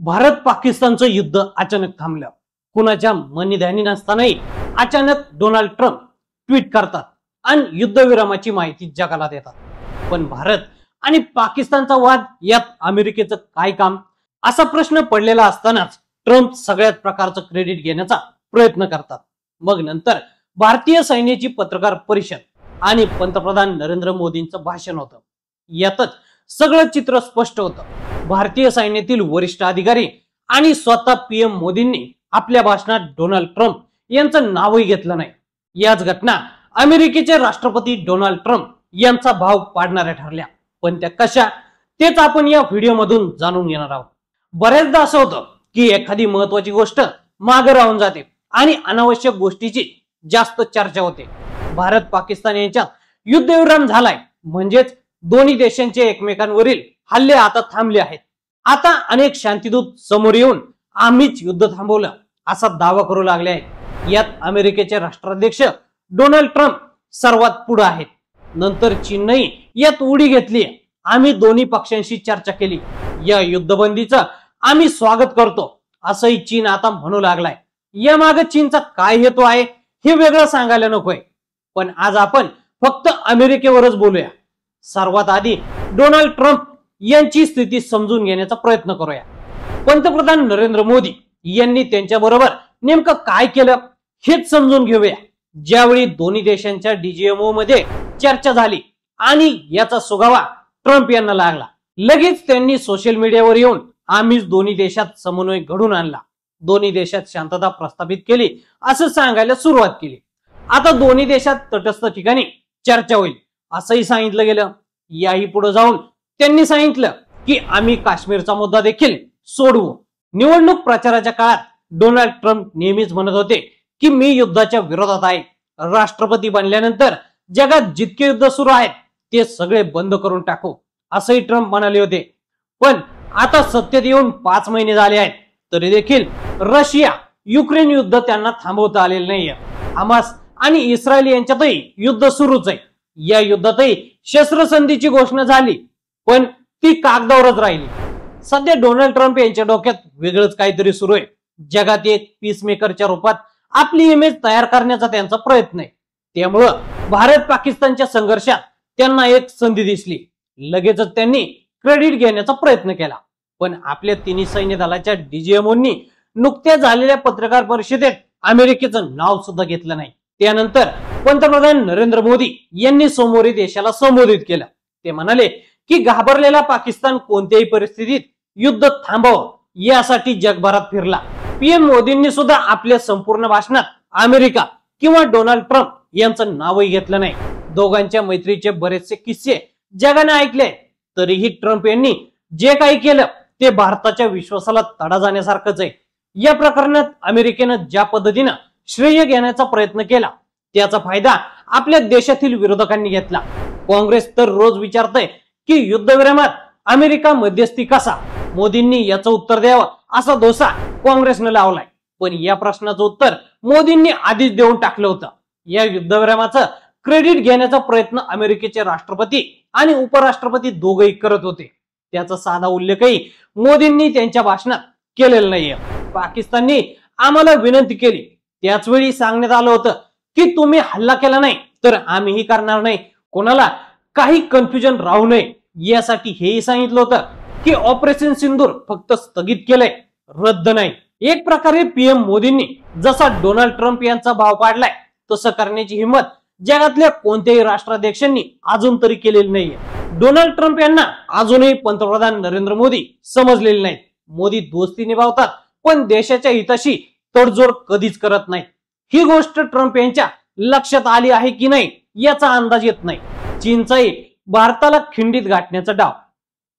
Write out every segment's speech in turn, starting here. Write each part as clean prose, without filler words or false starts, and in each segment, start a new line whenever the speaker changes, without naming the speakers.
भारत पाकिस्तानचं युद्ध अचानक थांबलं। कुणाच्या मनीध्यानी नसतानाही अचानक डोनाल्ड ट्रम्प ट्विट करतात आणि युद्धविरामाची माहिती जगाला देतात। पण भारत आणि पाकिस्तानचा वाद यात अमेरिकेचं काय काम, असा प्रश्न पडलेला असतानाच ट्रम्प सगळ्यात प्रकारचं क्रेडिट घेण्याचा प्रयत्न करतात। मग नंतर भारतीय सैन्याची पत्रकार परिषद आणि पंतप्रधान नरेंद्र मोदींचं भाषण होतं। यातच सगळं चित्र स्पष्ट होतं। भारतीय सैन्यातील वरिष्ठ अधिकारी आणि स्वतः पीएम मोदींनी आपल्या भाषणात डोनाल्ड ट्रम्प यांचं नावही घेतलं नाही। याच घटना अमेरिकेचे राष्ट्रपती डोनाल्ड ट्रम्प यांचा भाव पाडणाऱ्या ठरल्या। पण त्या कशा, तेच आपण या व्हिडिओ मधून जाणून घेणार आहोत। बरेचदा असं होतं की एखादी महत्वाची गोष्ट मागे राहून जाते आणि अनावश्यक गोष्टीची जास्त चर्चा होते। भारत पाकिस्तान यांच्यात युद्धविराम झालाय म्हणजेच दोन्ही देशांचे एकमेकांवरील हल्ले आता थांबले आहेत। आता अनेक शांतीदूत समोर येऊन आम्हीच युद्ध थांबवलं असा दावा करू लागले आहेत। यात अमेरिकेचे राष्ट्राध्यक्ष डोनाल्ड ट्रम्प सर्वात पुढे आहेत। नंतर चीननेही यात उडी घेतली। आम्ही दोन्ही पक्षांशी चर्चा केली, या युद्धबंदीचं आम्ही स्वागत करतो असंही चीन आता म्हणू लागलाय। या मागे चीनचा काय हेतू आहे हे वेगळं सांगायला नकोय, पण आज आपण फक्त अमेरिकेवरच बोलूया। सर्वात आधी डोनाल्ड ट्रम्प यांची स्थिती समजून घेण्याचा प्रयत्न करूया। पंतप्रधान नरेंद्र मोदी यांनी त्यांच्याबरोबर नेमकं काय केलं हेच समजून घेऊया। ज्यावेळी दोन्ही देशांच्या डीजीएमओ मध्ये चर्चा झाली आणि याचा सुगावा ट्रम्प यांना लागला, लगेच त्यांनी सोशल मीडियावर येऊन आम्हीच दोन्ही देशात समन्वय घडून आणला, दोन्ही देशात शांतता प्रस्थापित केली असं सांगायला सुरुवात केली। आता दोन्ही देशात तटस्थ ठिकाणी चर्चा होईल असंही सांगितलं गेलं। याही पुढे जाऊन त्यांनी सांगितलं की आम्ही काश्मीरचा मुद्दा देखील सोडवू। निवडणूक प्रचाराच्या काळात डोनाल्ड ट्रम्प नेहमीच म्हणत होते की मी युद्धाच्या विरोधात आहे। राष्ट्रपती बनल्यानंतर जगात जितके युद्ध सुरू आहेत ते सगळे बंद करून टाकू असंही ट्रम्प म्हणाले होते। पण आता सत्तेत येऊन 5 महिने झाले आहेत तरी देखील रशिया युक्रेन युद्ध त्यांना थांबवता आलेलं नाहीये। हमास आणि इस्रायल यांच्यातही युद्ध सुरूच आहे। या युद्धातही शस्त्रसंधीची घोषणा झाली पण ती कागदावरच राहिली। सध्या डोनाल्ड ट्रम्प यांच्या डोक्यात वेगळंच काहीतरी सुरू आहे। जगात एक पीसमेकरच्या रूपात आपली इमेज तयार करण्याचा त्यांचा प्रयत्न आहे। त्यामुळं भारत पाकिस्तानच्या संघर्षात त्यांना एक संधी दिसली, लगेचच त्यांनी क्रेडिट घेण्याचा प्रयत्न केला। पण आपल्या तिन्ही सैन्य दलाच्या डीजीएमओंनी नुकत्याच झालेल्या पत्रकार परिषदेत अमेरिकेचं नाव सुद्धा घेतलं नाही। त्यानंतर पंतप्रधान नरेंद्र मोदी यांनी सोमवारी देशाला संबोधित केलं। ते म्हणाले की घाबरलेला पाकिस्तान कोणत्याही परिस्थितीत युद्ध थांबव यासाठी जगभरात फिरला। पीएम मोदींनी सुद्धा आपल्या संपूर्ण भाषणात अमेरिका किंवा डोनाल्ड ट्रम्प यांचं नावही घेतलं नाही। दोघांच्या मैत्रीचे बरेचसे किस्से जगाने ऐकले, तरीही ट्रम्प यांनी जे काही केलं ते भारताच्या विश्वासाला तडा जाण्यासारखंच आहे। या प्रकरणात अमेरिकेनं ज्या पद्धतीनं श्रेय घेण्याचा प्रयत्न केला त्याचा फायदा आपल्या देशातील विरोधकांनी घेतला। काँग्रेस तर रोज विचारतंय की युद्धविरामात अमेरिका मध्यस्थी कसा, मोदींनी याचं उत्तर द्यावं असा दोसा काँग्रेसने लावलाय। पण या प्रश्नाचं उत्तर मोदींनी आधीच देऊन टाकलं होतं। या युद्धविरामाचं क्रेडिट घेण्याचा प्रयत्न अमेरिकेचे राष्ट्रपती आणि उपराष्ट्रपती दोघेही करत होते। त्याचा साधा उल्लेखही मोदींनी त्यांच्या भाषणात केलेला नाहीये। पाकिस्तानने आम्हाला विनंती केली, त्याच वेळी सांगण्यात आलं होतं की तुम्ही हल्ला केला नाही तर आम्हीही करणार नाही, कोणाला काही कन्फ्युजन राहू नये यासाठी हेही सांगितलं होतं की ऑपरेशन सिंदूर फक्त स्थगित केलंय, रद्द नाही। एक प्रकारे पीएम मोदींनी जसा डोनाल्ड ट्रम्प यांचा भाव पाडलाय तसं करण्याची हिंमत जगातल्या कोणत्याही राष्ट्राध्यक्षांनी अजून तरी केलेली नाहीये। डोनाल्ड ट्रम्प यांना अजूनही पंतप्रधान नरेंद्र मोदी समजलेले नाहीत। मोदी दोस्ती निभावतात पण देशाच्या हिताशी तडजोड कधीच करत नाहीत। ही गोष्ट ट्रम्प यांच्या लक्षात आली आहे की नाही याचा अंदाज येत नाही। चीनचाही भारताला खिंडीत गाठण्याचा डाव।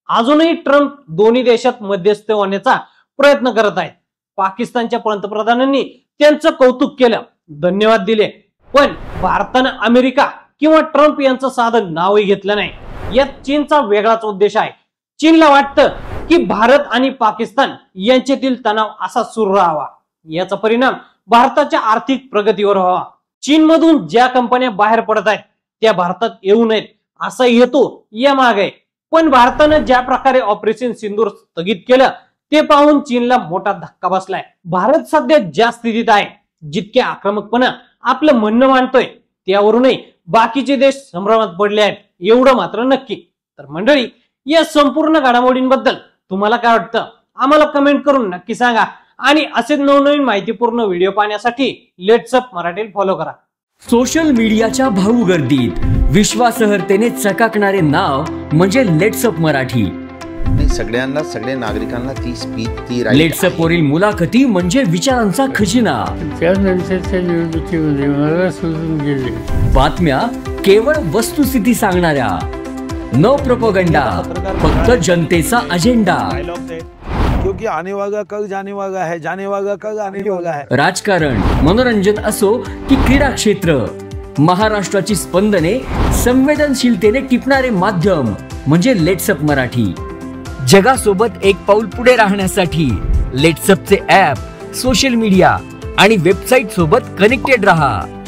अजूनही ट्रम्प दोन्ही देशात मध्यस्थ होण्याचा प्रयत्न करत आहेत। पाकिस्तानच्या पंतप्रधानांनी त्यांचं कौतुक केलं, धन्यवाद दिले, पण भारतानं अमेरिका किंवा ट्रम्प यांचं साधं नावही घेतलं नाही। यात चीनचा वेगळाच उद्देश आहे। चीनला वाटतं की भारत आणि पाकिस्तान यांच्यातील तणाव असा सुरू राहावा, याचा परिणाम भारताच्या आर्थिक प्रगतीवर व्हावा। चीनमधून ज्या कंपन्या बाहेर पडत आहेत त्या भारतात येऊ नयेत असा हेतू या मागे। पण भारतानं ज्या प्रकारे ऑपरेशन सिंदूर स्थगित केलं ते पाहून चीनला मोठा धक्का बसलाय. भारत सध्या ज्या स्थितीत आहे, जितके आक्रमकपणे आपलं म्हणणं मांडतोय, त्यावरूनही बाकीचे देश संभ्रमात पडले आहेत एवढं मात्र नक्की. तर मंडळी, या संपूर्ण घडामोडींबद्दल तुम्हाला काय वाटतं आम्हाला कमेंट करून नक्की सांगा. आणि असेच नवनवीन माहितीपूर्ण व्हिडिओ पाहण्यासाठी लेट्स अप मराठी फॉलो करा.
सोशल मीडियाच्या भाऊ गर्दीत विश्वासार्हतेने चकाकणारे नाव म्हणजे लेट्स अप मराठी.
सगळ्यांना, सगळ्या नागरिकांना ती स्पीच, ती
लेट्स अप वरील मुलाखती म्हणजे विचारांचा खजिना.
त्यानंतरच्या निवडणुकीमध्ये मला सोडून गेले.
बातम्या केवळ वस्तुस्थिती सांगणाऱ्या, न प्रोपगंडा, फक्त जनतेचा अजेंडा.
क्योंकि आने वाला कल जाने वाला है, जाने वाला कल आने वाला है.
राजकारण, मनोरंजन असो की क्रीडा क्षेत्र, महाराष्ट्राची स्पंदने संवेदनशीलतेने टिपणारे माध्यम म्हणजे लेट्स अप मराठी. जगासोबत एक पाऊल पुढे राहण्यासाठी लेट्स अपचे ॲप, सोशल मीडिया आणि वेबसाईट सोबत कनेक्टेड रहा.